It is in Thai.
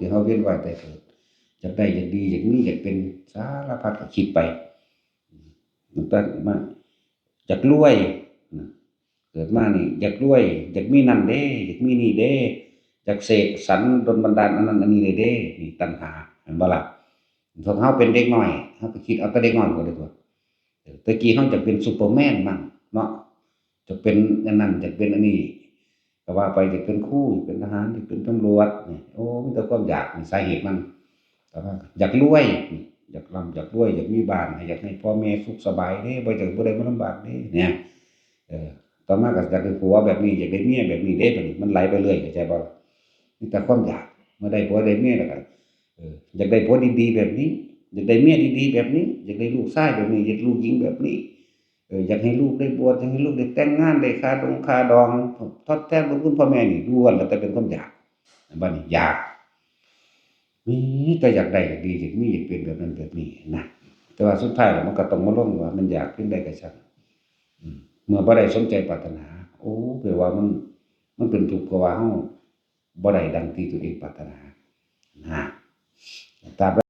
ที่เฮาเวียนว่ายตายเกิดอยากได้อยากดีอยากมีอยากเป็นสารพัดก็คิดไปมันตั้งมาอยากรวยเกิดมานี่อยากรวยอยากมีนั่นเด้อยากมีนี่เด้อยากเสกสรรดลบันดาลอันนั้นอันนี้เด้นี่ตัณหาเห็นบ่ล่ะพวกเฮาเป็นเด็กน้อยเฮาก็คิดเอาแต่เด็กน้อยก็ได้ตัวแต่กี้เฮาจะเป็นซูเปอร์แมนมั่งเนาะจะเป็นอันนั้นจะเป็นอันนี้ก็ว่าไปจะเป็นครูเป็นทหารจะเป็นตำรวจนี่โอ้มีแต่ความอยากนี่สาเหตุมันแต่ว่าอยากรวยอยากร่ำอยากรวยอยากมีบ้านอยากให้พ่อแม่สุขสบายเด้บ่อยากบ่ได้มาลำบากเด้เนี่ยต่อมาก็อยากได้ผัวแบบนี้อยากได้เมียแบบนี้เด้บัดนี้มันไหลไปเรื่อยเข้าใจบ่มีแต่ความอยากเมื่อได้ผัวได้เมียแล้วก็อยากได้ผัวดีๆแบบนี้อยากได้เมียดีๆแบบนี้อยากได้ลูกชายแบบนี้อยากลูกหญิงแบบนี้อยากให้ลูกได้บวชอยากให้ลูกได้แต่งงานได้ค่าดองทดแทนบุญคุณพ่อแม่นี่ล้วนแล้วแต่เป็นความอยากบัดนี้อยากมีแต่อยากได้อยากดีอยากมีอยากเป็นแบบนั้นแบบนี้นะแต่ว่าสุดท้ายแล้วมันก็ต้องมาลงว่ามันอยากเพียงใดก็ช่างเมื่อบ่ได้สมใจปรารถนาโอ้แปลว่ามันเป็นทุกข์เพราะว่าเฮาบ่ได้ดังที่ตัวเองปรารถนานะตราบ